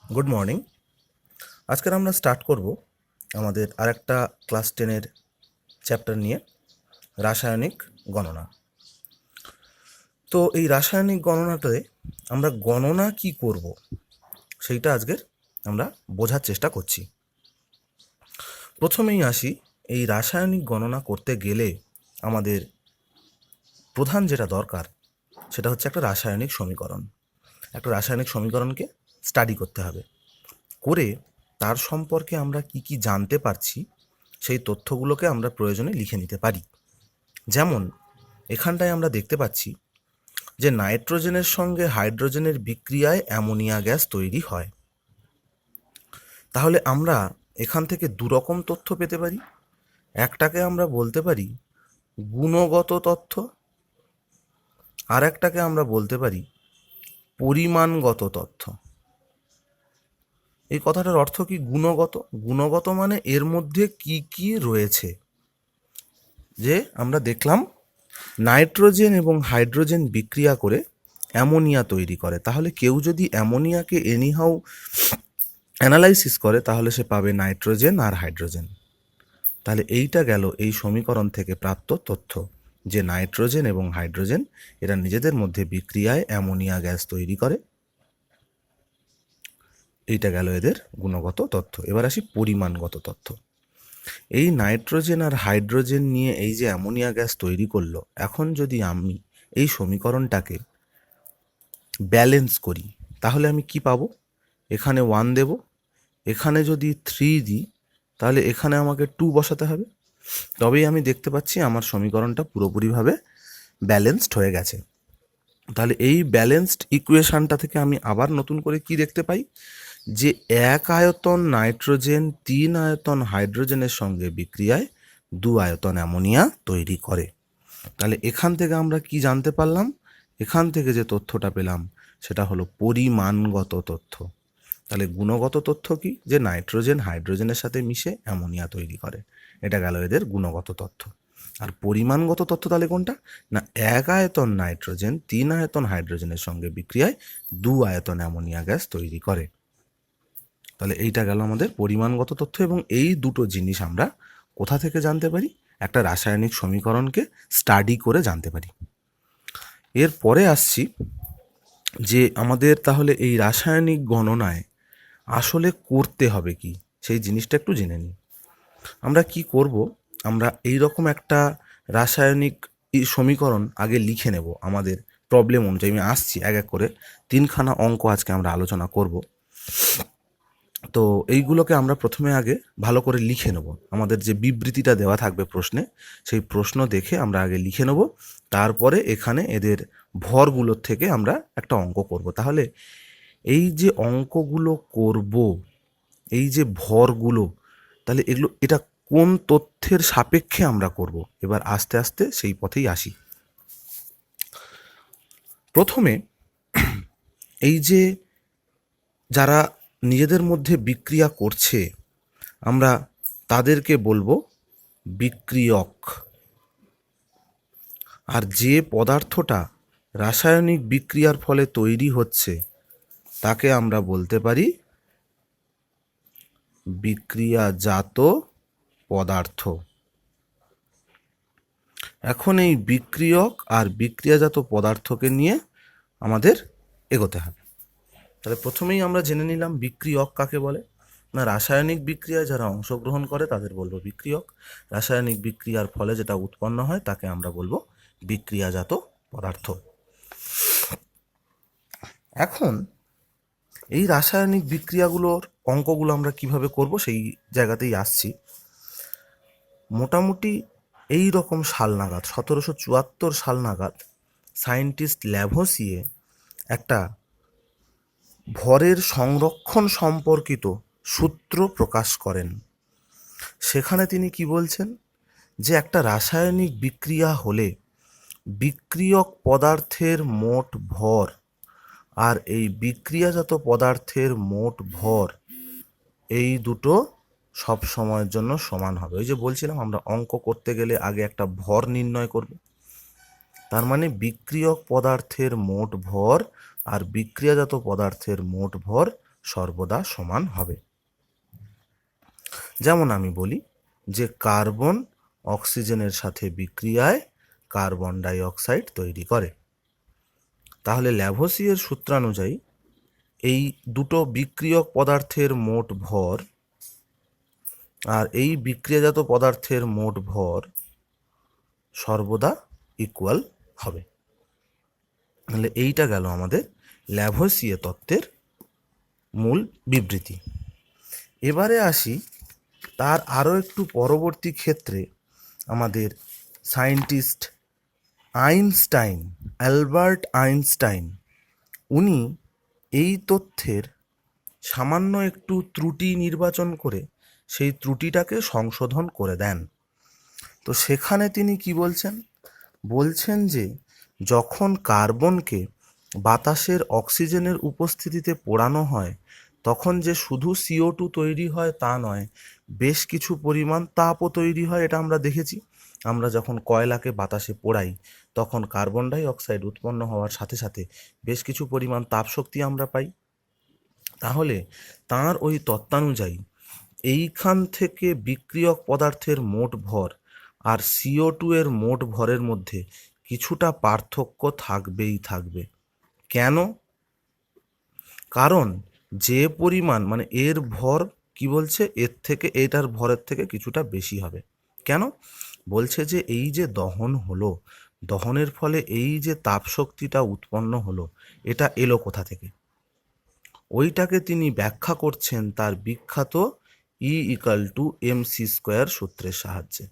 Good morning. আজকের আমরা start করব আমাদের আরেকটা ক্লাস 10-এর চ্যাপ্টার নিয়ে, রাসায়নিক গণনা। তো এই রাসায়নিক গণনাতে আমরা গণনা কি করব সেইটা আজকের আমরা বোঝার চেষ্টা করছি। প্রথমেই আসি, এই রাসায়নিক গণনা করতে গেলে আমাদের প্রধান যেটা দরকার সেটা হচ্ছে একটা রাসায়নিক সমীকরণ। একটা রাসায়নিক সমীকরণকে স্টাডি করতে হবে, করে তার সম্পর্কে আমরা কি কি জানতে পারছি সেই তথ্যগুলোকে আমরা প্রয়োজনে লিখে নিতে পারি। যেমন এখানটায় আমরা দেখতে পাচ্ছি যে নাইট্রোজেনের সঙ্গে হাইড্রোজেনের বিক্রিয়ায় অ্যামোনিয়া গ্যাস তৈরি হয়। তাহলে আমরা এখান থেকে দুরকম তথ্য পেতে পারি। একটাকে আমরা বলতে পারি গুণগত তথ্য, আর একটাকে আমরা বলতে পারি পরিমাণগত তথ্য। এই কথাটার অর্থ কি? গুণগত গুণগত মানে এর মধ্যে কি কি রয়েছে। যে আমরা দেখলাম নাইট্রোজেন এবং হাইড্রোজেন বিক্রিয়া করে অ্যামোনিয়া তৈরি করে, তাহলে কেউ যদি অ্যামোনিয়াকে এনিহাউ অ্যানালাইসিস করে তাহলে সে পাবে নাইট্রোজেন আর হাইড্রোজেন। তাহলে এইটা গেল এই সমীকরণ থেকে প্রাপ্ত তথ্য, যে নাইট্রোজেন এবং হাইড্রোজেন এরা নিজেদের মধ্যে বিক্রিয়ায় অ্যামোনিয়া গ্যাস তৈরি করে। এইটা গেল এদের গুণগত তথ্য। এবার আসি পরিমাণগত তথ্য। এই নাইট্রোজেন আর হাইড্রোজেন নিয়ে এই যে অ্যামোনিয়া গ্যাস তৈরি করলো, এখন যদি আমি এই সমীকরণটাকে ব্যালেন্স করি তাহলে আমি কি পাবো? এখানে 1 দেব, এখানে যদি 3 দিই তাহলে এখানে আমাকে 2 বসাতে হবে, তবেই আমি দেখতে পাচ্ছি আমার সমীকরণটা পুরোপুরিভাবে ব্যালেন্সড হয়ে গেছে। তাহলে এই ব্যালেন্সড ইকুয়েশনটা থেকে আমি আবার নতুন করে কি দেখতে পাই, যে 1 আয়তন নাইট্রোজেন 3 আয়তন হাইড্রোজেনের সঙ্গে বিক্রিয়ায় 2 আয়তন অ্যামোনিয়া তৈরি করে। তাহলে এখান থেকে আমরা কি জানতে পারলাম? এখান থেকে যে তথ্যটা পেলাম সেটা হলো পরিমাণগত তথ্য। তাহলে গুণগত তথ্য কি? যে নাইট্রোজেন হাইড্রোজেনের সাথে মিশে অ্যামোনিয়া তৈরি করে, এটা গেল এদের গুণগত তথ্য। আর পরিমাণগত তথ্য তাহলে কোনটা? না, 1 আয়তন নাইট্রোজেন 3 আয়তন হাইড্রোজেনের সঙ্গে বিক্রিয়ায় 2 আয়তন অ্যামোনিয়া গ্যাস তৈরি করে। তাহলে এইটা গেল আমাদের পরিমাণগত তথ্য, এবং এই দুটো জিনিস আমরা কোথা থেকে জানতে পারি? একটা রাসায়নিক সমীকরণকে স্টাডি করে জানতে পারি। এরপরে আসছি যে আমাদের তাহলে এই রাসায়নিক গণনায় আসলে করতে হবে কি, সেই জিনিসটা একটু জেনে নিই। আমরা কি করব? আমরা এই রকম একটা রাসায়নিক সমীকরণ আগে লিখে নেব আমাদের প্রবলেম অনুযায়ী। আমি আসছি এক এক করে, 3খানা অঙ্ক আজকে আমরা আলোচনা করব। তো এইগুলোকে আমরা প্রথমে আগে ভালো করে লিখে নেব। আমাদের যে বিবৃতিটা দেওয়া থাকবে প্রশ্নে, সেই প্রশ্ন দেখে আমরা আগে লিখে নেব, তারপরে এখানে এদের ভরগুলোর থেকে আমরা একটা অঙ্ক করব। তাহলে এই যে অঙ্কগুলো করব, এই যে ভরগুলো, তাহলে এটা কোন তথ্যের সাপেক্ষে আমরা করব? এবার আস্তে আস্তে সেই পথেই আসি। প্রথমে এই যে যারা নিজেদের মধ্যে বিক্রিয়া করছে আমরা তাদেরকে বলবো বিক্রিয়ক। আর যে পদার্থটা রাসায়নিক বিক্রিয়ার ফলে তৈরি হচ্ছে তাকে আমরা বলতে পারি বিক্রিয়াজাত পদার্থ। এখন এই বিক্রিয়ক আর বিক্রিয়াজাত পদার্থকে নিয়ে আমাদের এগোতে হবে। তাহলে প্রথমেই আমরা জেনে নিলাম বিক্রিয়ক কাকে বলে। না, রাসায়নিক বিক্রিয়ায় যারা অংশগ্রহণ করে তাদের বলবো বিক্রিয়ক। রাসায়নিক বিক্রিয়ার ফলে যেটা উৎপন্ন হয় তাকে আমরা বলবো বিক্রিয়াজাত পদার্থ। এখন এই রাসায়নিক বিক্রিয়াগুলোর অঙ্কগুলো আমরা কিভাবে করব সেই জায়গাতেই আসছি। মোটামুটি এই রকম সাল নাগাদ 1774 সাল নাগাদ সায়েন্টিস্ট ল্যাভোসিয়ে একটা ভরের সংরক্ষণ সম্পর্কিত সূত্র প্রকাশ করেন। সেখানে তিনি কি বলছেন, যে একটা রাসায়নিক বিক্রিয়া হলে বিক্রিয়ক পদার্থের মোট ভর আর এই বিক্রিয়াজাত পদার্থের মোট ভর এই দুটো সব সময়ের জন্য সমান হবে। ওই যে বলছিলাম আমরা অঙ্ক করতে গেলে আগে একটা ভর নির্ণয় করব, তার মানে বিক্রিয়ক পদার্থের মোট ভর আর বিক্রিয়াজাত পদার্থের মোট ভর সর্বদা সমান হবে। যেমন আমি বলি যে কার্বন অক্সিজেনের সাথে বিক্রিয়ায় কার্বন ডাই অক্সাইড তৈরি করে। তাহলে ল্যাভোসিয়ের সূত্রানুযায়ী এই দুটো বিক্রিয়ক পদার্থের মোট ভর আর এই বিক্রিয়াজাত পদার্থের মোট ভর সর্বদা ইকুয়াল হবে। তাহলে এইটা গেল আমাদের ল্যাভোসিয়ে তত্ত্বের মূল বিবৃতি। এবারে আসি তার আরও একটু পরবর্তী ক্ষেত্রে আমাদের সায়েন্টিস্ট আইনস্টাইন, অ্যালবার্ট আইনস্টাইন, উনি এই তথ্যের সামান্য একটু ত্রুটি নির্বাচন করে সেই ত্রুটিটাকে সংশোধন করে দেন। তো সেখানে তিনি কি বলছেন? বলছেন যে যখন কার্বনকে বাতাসের অক্সিজেনের উপস্থিতিতে পোড়ানো হয় তখন যে শুধু CO2 তৈরি হয় তা নয়, বেশ কিছু পরিমাণ তাপও তৈরি হয়। এটা আমরা দেখেছি। আমরা যখন কয়লাকে বাতাসে পোড়াই তখন কার্বন ডাই অক্সাইড উৎপন্ন হওয়ার সাথে সাথে বেশ কিছু পরিমাণ তাপ শক্তি আমরা পাই। তাহলে তাঁর ওই তত্ত্বানুযায়ী এইখান থেকে বিক্রিয়ক পদার্থের মোট ভর আর CO2 এর মোট ভরের মধ্যে কিছুটা পার্থক্য থাকবেই থাকবে। কেন? কারণ যে পরিমাণ মানে এর ভর কি বলছে, এর থেকে এটার ভরের থেকে কিছুটা বেশি হবে। কেন? বলছে যে এই যে দহন হলো, দহনের ফলে এই যে তাপ শক্তিটা উৎপন্ন হলো, এটা এলো কোথা থেকে? ওইটাকে তিনি ব্যাখ্যা করছেন তার বিখ্যাত E=mc² সূত্রের সাহায্যে।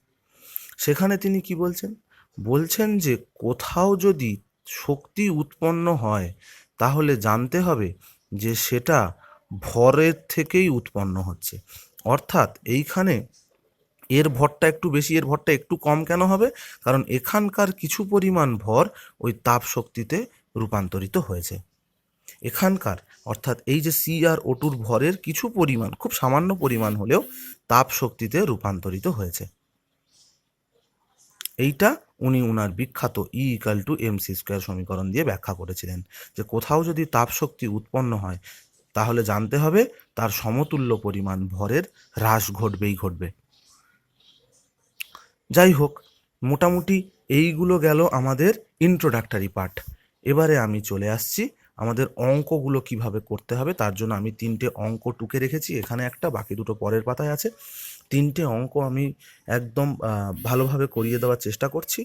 সেখানে তিনি কি বলছেন? বলছেন যে কোথাও যদি শক্তি উৎপন্ন হয় তাহলে জানতে হবে যে সেটা ভরের থেকেই উৎপন্ন হচ্ছে। অর্থাৎ এইখানে এর ভরটা একটু বেশি, এর ভরটা একটু কম কেন হবে? কারণ এখানকার কিছু পরিমাণ ভর ওই তাপ শক্তিতে রূপান্তরিত হয়েছে। এখানকার অর্থাৎ এই যে CrO2 ভরের কিছু পরিমাণ, খুব সামান্য পরিমাণ হলেও তাপ শক্তিতে রূপান্তরিত হয়েছে। এইটা উনি উনার বিখ্যাত E=mc² সমীকরণ দিয়ে ব্যাখ্যা করেছিলেন যে কোথাও যদি তাপ শক্তি উৎপন্ন হয় তাহলে জানতে হবে তার সমতুল্য পরিমাণ ভরের হ্রাস ঘটবেই ঘটবে। যাই হোক, মোটামুটি এইগুলো গেল আমাদের ইন্ট্রোডাক্টরি পার্ট। এবারে আমি চলে আসছি আমাদের অঙ্কগুলো কিভাবে করতে হবে। তার জন্য আমি 3টে অঙ্ক টুকে রেখেছি, এখানে একটা, বাকি দুটো পরের পাতায় আছে। 3টে অঙ্ক আমি একদম ভালোভাবে করিয়ে দেওয়ার চেষ্টা করছি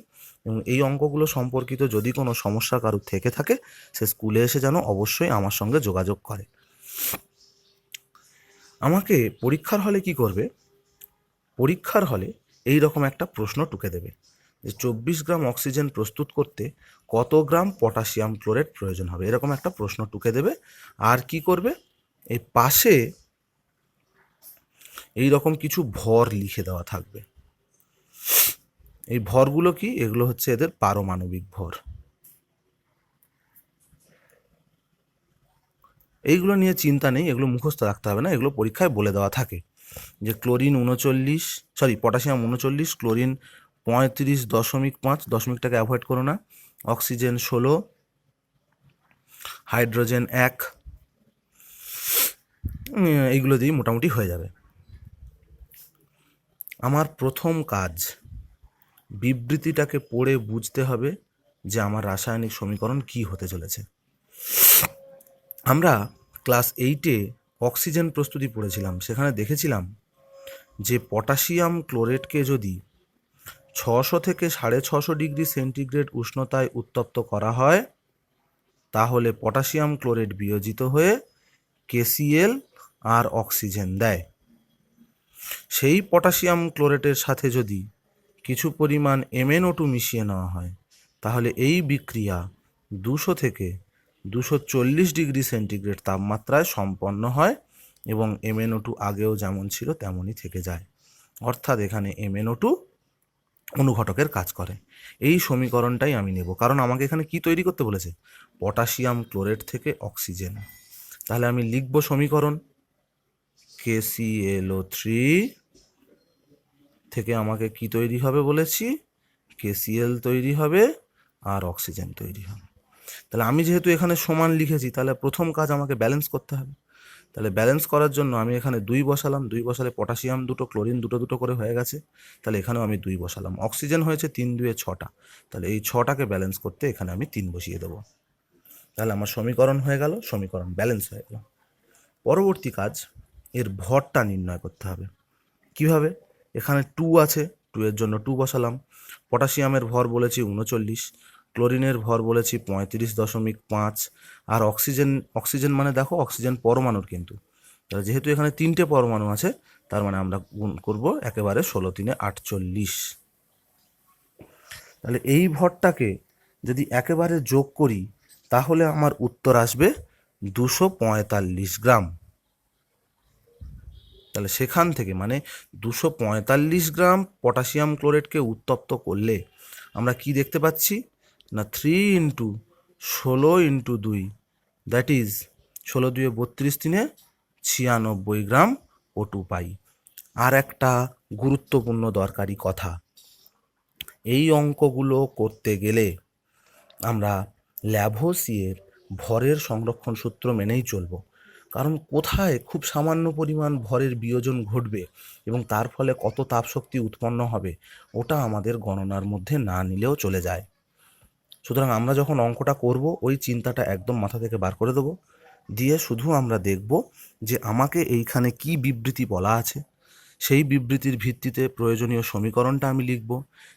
এবং এই অঙ্কগুলো সম্পর্কিত যদি কোনো সমস্যা কারোর থেকে থাকে সে স্কুলে এসে যেন অবশ্যই আমার সঙ্গে যোগাযোগ করে। আমাকে পরীক্ষার হলে কি করবে? পরীক্ষার হলে এই রকম একটা প্রশ্ন টুকে দেবে যে 24 গ্রাম অক্সিজেন প্রস্তুত করতে কত গ্রাম পটাশিয়াম ক্লোরেট প্রয়োজন হবে, এরকম একটা প্রশ্ন টুকে দেবে। আর কি করবে? এই পাশে এই রকম কিছু ভর লিখে দেওয়া থাকবে। এই ভরগুলো কি? এগুলো হচ্ছে এদের পারমাণবিক ভর। এইগুলো নিয়ে চিন্তা নেই, এগুলো মুখস্থ রাখতে হবে না, এগুলো পরীক্ষায় বলে দেওয়া থাকে যে পটাশিয়াম 39, ক্লোরিন 35.5, দশমিকটাকে অ্যাভয়েড করো না, অক্সিজেন 16, হাইড্রোজেন 1, এইগুলো দিয়েই মোটামুটি হয়ে যাবে। আমার প্রথম কাজ বিবৃতিটাকে পড়ে বুঝতে হবে যে আমার রাসায়নিক সমীকরণ কি হতে চলেছে। আমরা ক্লাস 8-এ অক্সিজেন প্রস্তুতি পড়েছিলাম, সেখানে দেখেছিলাম যে পটাশিয়াম ক্লোরেটকে যদি 600 থেকে 650 ডিগ্রি সেন্টিগ্রেড উষ্ণতায় উত্তপ্ত করা হয় তাহলে পটাশিয়াম ক্লোরেট বিয়োজিত হয়ে KCl আর অক্সিজেন দেয়। সেই পটাশিয়াম ক্লোরেটের সাথে যদি কিছু পরিমাণ MnO2 মিশিয়ে নেওয়া হয় তাহলে এই বিক্রিয়া 200 থেকে 240 ডিগ্রি সেন্টিগ্রেড তাপমাত্রায় সম্পন্ন হয় এবং MnO2 আগেও যেমন ছিল তেমনই থেকে যায়। অর্থাৎ এখানে MnO2 অনুঘটকের কাজ করে। এই সমীকরণটাই আমি নেব, কারণ আমাকে এখানে কি তৈরি করতে বলেছে? পটাশিয়াম ক্লোরেট থেকে অক্সিজেন। তাহলে আমি লিখব সমীকরণ KClO3 থেকে আমাকে কি তৈরি হবে বলেছি? KCl তৈরি হবে আর অক্সিজেন তৈরি হবে। তাহলে আমি যেহেতু এখানে সমান লিখেছি তাহলে প্রথম কাজ আমাকে ব্যালেন্স করতে হবে। তাহলে ব্যালেন্স করার জন্য আমি এখানে 2 বসালাম, 2 বসালে পটাশিয়াম দুটো, ক্লোরিন দুটো দুটো করে হয়ে গেছে, তাহলে এখানেও আমি 2 বসালাম। অক্সিজেন হয়েছে 3 2 6টা, তাহলে এই 6টাকে ব্যালেন্স করতে এখানে আমি 3 বসিয়ে দেবো। তাহলে আমার সমীকরণ হয়ে গেল, সমীকরণ ব্যালেন্স হয়ে গেল। পরবর্তী কাজ, এর ভরটা নির্ণয় করতে হবে। কিভাবে? এখানে 2 আছে, 2 এর জন্য 2 বসালাম। পটাশিয়ামের ভর বলেছি 39, ক্লোরিনের ভর বলেছি 35.5, আর অক্সিজেন মানে দেখো অক্সিজেন পরমাণুর কিন্তু, তাহলে যেহেতু এখানে 3টে পরমাণু আছে, তার মানে আমরা গুণ করব একেবারে 16 3 48। তাহলে এই ভরটাকে যদি একেবারে যোগ করি তাহলে আমার উত্তর আসবে 245 গ্রাম। তাহলে সেখান থেকে মানে 245 গ্রাম পটাশিয়াম ক্লোরেটকে উত্তপ্ত করলে আমরা কি দেখতে পাচ্ছি না, 3 × 16 × 2, দ্যাট ইজ 16 2 32 3 96 গ্রাম O2 পাই। আর একটা গুরুত্বপূর্ণ দরকারি কথা, এই অঙ্কগুলো করতে গেলে আমরা ল্যাভোসিয়ের ভরের সংরক্ষণ সূত্র মেনেই চলব। কারণ কোথায় খুব সামান্য পরিমাণ ভরের বিয়োজন ঘটবে এবং তার ফলে কত তাপশক্তি উৎপন্ন হবে ওটা আমাদের গণনার মধ্যে না নিলেও চলে যায়। সুতরাং আমরা যখন অঙ্কটা করব ওই চিন্তাটা একদম মাথা থেকে বার করে দেবো, দিয়ে শুধু আমরা দেখব যে আমাকে এইখানে কি বিবৃতি বলা আছে, সেই বিবৃতির ভিত্তিতে প্রয়োজনীয় সমীকরণটা আমি লিখব।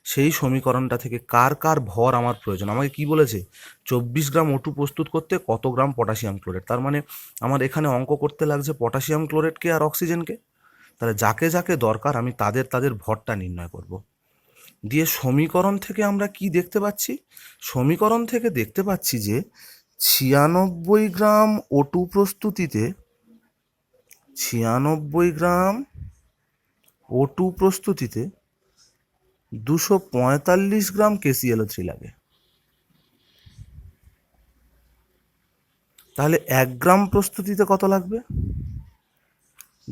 সেই সমীকরণটা থেকে কার কার ভর আমার প্রয়োজন, আমাকে কি বলেছে 24 গ্রাম O2 প্রস্তুত করতে কত গ্রাম পটাশিয়াম ক্লোরেট, তার মানে আমার এখানে অঙ্ক করতে লাগছে পটাশিয়াম ক্লোরেটকে আর অক্সিজেনকে। তাহলে যাকে যাকে দরকার আমি তাদের ভরটা নির্ণয় করব। দিয়ে সমীকরণ থেকে আমরা কি দেখতে পাচ্ছি, সমীকরণ থেকে দেখতে পাচ্ছি যে 96 গ্রাম O2 প্রস্তুতিতে 96 গ্রাম O2 প্রস্তুতিতে 245 গ্রাম KClO3 লাগে। তাহলে 1 গ্রাম প্রস্তুতিতে কত লাগবে,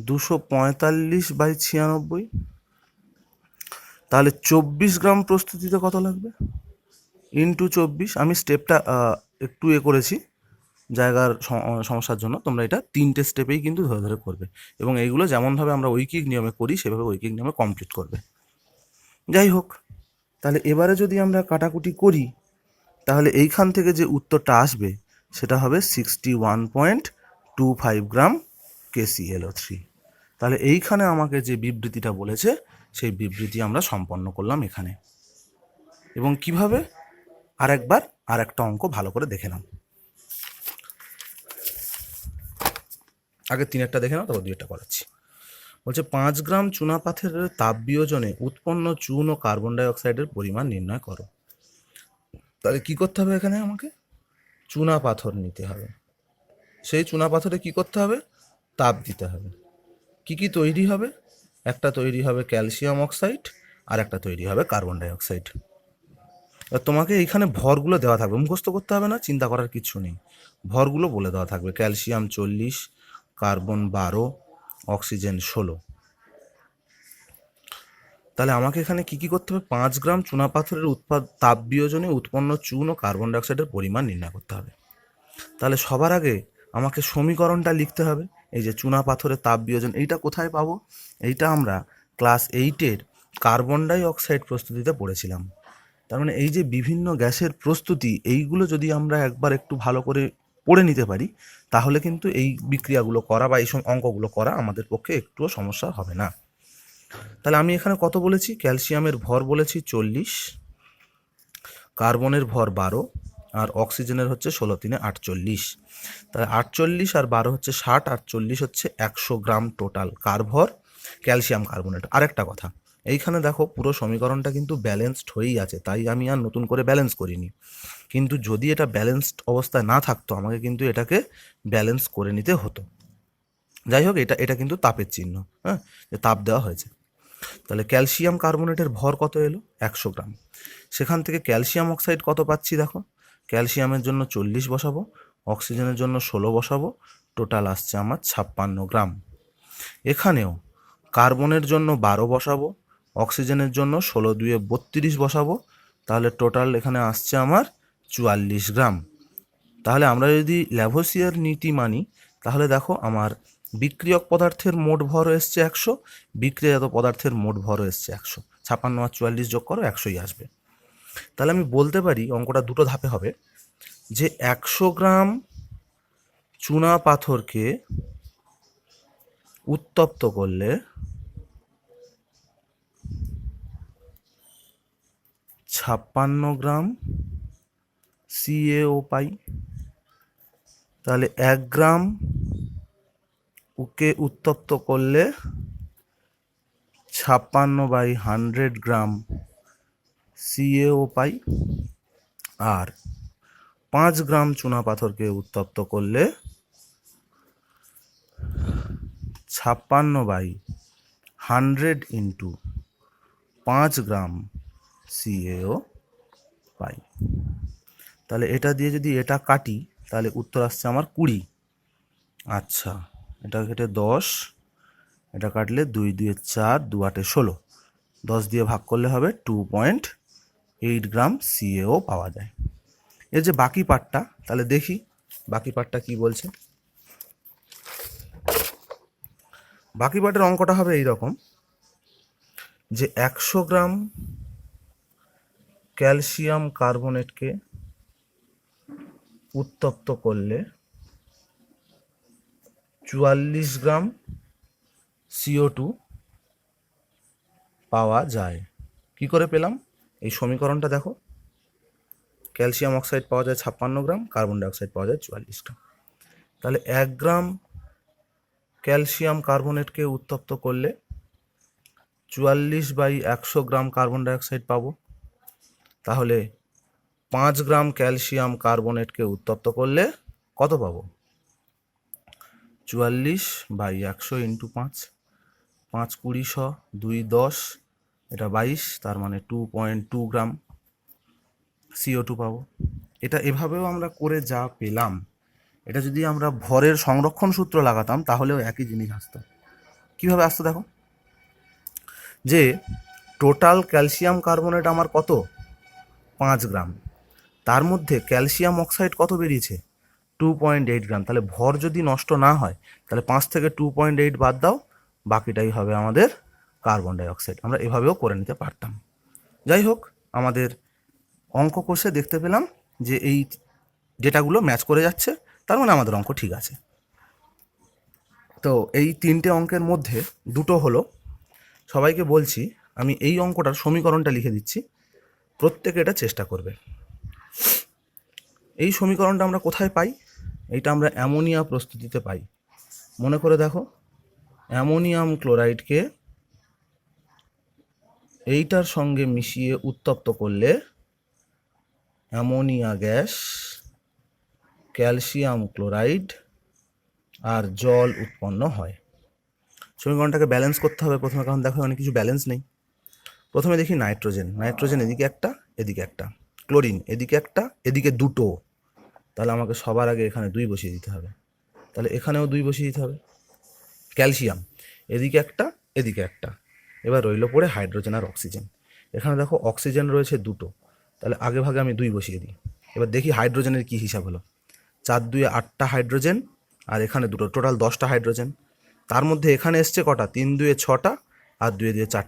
245/96। তাহলে 24 গ্রাম প্রস্তুতিতে কত লাগবে, ইন্টু 24। আমি স্টেপটা একটু করেছি জায়গার সমস্যার জন্য, তোমরা এটা 3টে স্টেপেই কিন্তু ধরে ধরে করবে এবং এইগুলো যেমনভাবে আমরা ঐকিক নিয়মে করি সেভাবে ঐকিক নিয়মে কমপ্লিট করবে। যাই হোক, তাহলে এবারে যদি আমরা কাটাকুটি করি তাহলে এইখান থেকে যে উত্তরটা আসবে সেটা হবে 61.25 গ্রাম KClO3। তাহলে এইখানে আমাকে যে বিবৃতিটা বলেছে সেই বিবৃতি আমরা সম্পন্ন করলাম এখানে। এবং কিভাবে, আরেকবার আর একটা অঙ্ক ভালো করে দেখে নাও। আগে 3টা দেখে নাও, তারপর 2টা করাচ্ছি। বলছে 5 গ্রাম চুনা পাথরের তাপ বিয়োজনে উৎপন্ন চুন ও কার্বন ডাই অক্সাইডের পরিমাণ নির্ণয় করো। তাহলে কি করতে হবে, এখানে আমাকে চুনা পাথর নিতে হবে, সেই চুনা পাথরে কি করতে হবে, তাপ দিতে হবে। কি কি তৈরি হবে, একটা তৈরি হবে ক্যালসিয়াম অক্সাইড আর একটা তৈরি হবে কার্বন ডাই অক্সাইড। তোমাকে এইখানে ভরগুলো দেওয়া থাকবে, মুখস্থ করতে হবে না, চিন্তা করার কিছু নেই, ভরগুলো বলে দেওয়া থাকবে। Calcium 40, carbon 12, oxygen 16। তাহলে আমাকে এখানে কি কি করতে হবে, 5 গ্রাম চুনাপাথরের তাপ বিয়োজনে উৎপন্ন চুন ও কার্বন ডাইঅক্সাইডের পরিমাণ নির্ণয় করতে হবে। তাহলে সবার আগে আমাকে সমীকরণটা লিখতে হবে। এই যে চুনা পাথরের তাপ বিয়োজন, এইটা কোথায় পাবো, এইটা আমরা ক্লাস 8-এর কার্বন ডাই অক্সাইড প্রস্তুতিতে পড়েছিলাম। তার মানে এই যে বিভিন্ন গ্যাসের প্রস্তুতি, এইগুলো যদি আমরা একবার একটু ভালো করে পড়ে নিতে পারি তাহলে কিন্তু এই বিক্রিয়াগুলো করা বা এই অঙ্কগুলো করা আমাদের পক্ষে একটুও সমস্যা হবে না। তাহলে আমি এখানে কত বলেছি, ক্যালসিয়ামের ভর বলেছি 40, কার্বনের ভর 12 আর অক্সিজেনের হচ্ছে 16 3 48। তাহলে 48 আর 12 হচ্ছে 60, 48 হচ্ছে 100 গ্রাম টোটাল কার ভর ক্যালসিয়াম কার্বনেট। আরেকটা কথা, এইখানে দেখো পুরো সমীকরণটা কিন্তু ব্যালেন্সড হয়েই আছে, তাই আমি আর নতুন করে ব্যালেন্স করিনি। কিন্তু যদি এটা ব্যালেন্সড অবস্থায় না থাকতো আমাকে কিন্তু এটাকে ব্যালেন্স করে নিতে হতো। যাই হোক, এটা কিন্তু তাপের চিহ্ন, হ্যাঁ, যে তাপ দেওয়া হয়েছে। তাহলে ক্যালসিয়াম কার্বনেটের ভর কত এলো, 100 গ্রাম। সেখান থেকে ক্যালসিয়াম অক্সাইড কত পাচ্ছি দেখো, ক্যালসিয়ামের জন্য 40 বসাবো, অক্সিজেনের জন্য 16 বসাবো, টোটাল আসছে আমার 56 গ্রাম। এখানেও কার্বনের জন্য 12 বসাবো, অক্সিজেনের জন্য 16 2 32 বসাবো, তাহলে টোটাল এখানে আসছে আমার 44 গ্রাম। তাহলে আমরা যদি ল্যাভোসিয়ার নীতি মানি তাহলে দেখো আমার বিক্রিয়ক পদার্থের মোট ভর এসছে 100, বিক্রিয়াজাত পদার্থের মোট ভর এসছে 100। 56 আর 44 যোগ করো, 100ই আসবে। তাহলে আমি বলতে পারি অঙ্কটা দুটো ধাপে হবে, যে 100 গ্রাম চুনা পাথরকে উত্তপ্ত করলে 56 গ্রাম CaO পাই। তাহলে 1 গ্রাম ওকে উত্তপ্ত করলে 56/100 গ্রাম CaO পাই। আর 5 গ্রাম চুনা পাথরকে উত্তপ্ত করলে 56/100 ইন্টু 5 গ্রাম CaO পাই। তাহলে এটা দিয়ে যদি এটা কাটি তাহলে উত্তর আসছে আমার 20। আচ্ছা, এটা কেটে 10, এটা কাটলে 2 2 4, 2 8 16, 10 দিয়ে ভাগ করলে হবে 2.8 গ্রাম CaO পাওয়া যায়। এর যে বাকি পার্টটা, তাহলে দেখি বাকি পার্টটা কি বলছে। বাকি পার্টের অঙ্কটা হবে এইরকম, যে 100 গ্রাম ক্যালসিয়াম কার্বনেটকে উত্তপ্ত করলে 44 গ্রাম CO2 পাওয়া যায়। কি করে পেলাম? এই সমীকরণটা দেখো, ক্যালসিয়াম অক্সাইড পাওয়া যায় 56 গ্রাম, কার্বন ডাইঅক্সাইড পাওয়া যায় 44 গ্রাম। তাহলে 1 গ্রাম ক্যালসিয়াম কার্বনেটকে উত্তপ্ত করলে 44/100 গ্রাম কার্বন ডাইঅক্সাইড পাবো। তাহলে 5 গ্রাম ক্যালসিয়াম কার্বনেটকে উত্তপ্ত করলে কত পাবো? 44/100 ইন্টু 5, 5 20 100, 2 10, এটা 22, তার মানে 2.2 গ্রাম CO2 পাবো। এটা এভাবেও আমরা করে যা পেলাম, এটা যদি আমরা ভরের সংরক্ষণ সূত্র লাগাতাম তাহলেও একই জিনিস আসতো। কীভাবে আসতো দেখো, যে টোটাল ক্যালসিয়াম কার্বনেট আমার কত? 5 গ্রাম। তার মধ্যে ক্যালসিয়াম অক্সাইড কত বেরিয়েছে? 2.8 গ্রাম। তাহলে ভর যদি নষ্ট না হয় তাহলে 5 থেকে 2.8 বাদ দাও, বাকিটাই হবে আমাদের কার্বন ডাইঅক্সাইড। আমরা এভাবেও করে নিতে পারতাম। যাই হোক, আমাদের অঙ্ক কোষে দেখতে পেলাম যে এই ডেটাগুলো ম্যাচ করে যাচ্ছে, তার মানে আমাদের অঙ্ক ঠিক আছে। তো এই 3টে অঙ্কের মধ্যে 2টো হলো। সবাইকে বলছি, আমি এই অঙ্কটার সমীকরণটা লিখে দিচ্ছি, প্রত্যেকে এটা চেষ্টা করবে। এই সমীকরণটা আমরা কোথায় পাই? এইটা আমরা অ্যামোনিয়া প্রস্তুতিতে পাই। মনে করে দেখো, অ্যামোনিয়াম ক্লোরাইডকে এইটার সঙ্গে মিশিয়ে উত্তপ্ত করলে অ্যামোনিয়া গ্যাস, ক্যালসিয়াম ক্লোরাইড আর জল উৎপন্ন হয়। সমীকরণটাকে ব্যালেন্স করতে হবে প্রথমে, কারণ দেখো অনেক কিছু ব্যালেন্স নেই। প্রথমে দেখি নাইট্রোজেন, নাইট্রোজেন এদিকে একটা, এদিকে একটা। ক্লোরিন এদিকে একটা, এদিকে দুটো। তাহলে আমাকে সবার আগে এখানে 2 বসিয়ে দিতে হবে, তাহলে এখানেও 2 বসিয়ে দিতে হবে। ক্যালসিয়াম এদিকে একটা, এদিকে একটা। এবার রইল পড়ে হাইড্রোজেন আর অক্সিজেন। এখানে দেখো অক্সিজেন রয়েছে 2টো, তাহলে আগে ভাগে আমি 2 বসিয়ে দিই। এবার দেখি হাইড্রোজেনের কি হিসাব হলো। 4 2 8টা হাইড্রোজেন, আর এখানে 2টো, টোটাল 10টা হাইড্রোজেন। তার মধ্যে এখানে এসছে কটা? 3 2 6টা, আর 2 2 4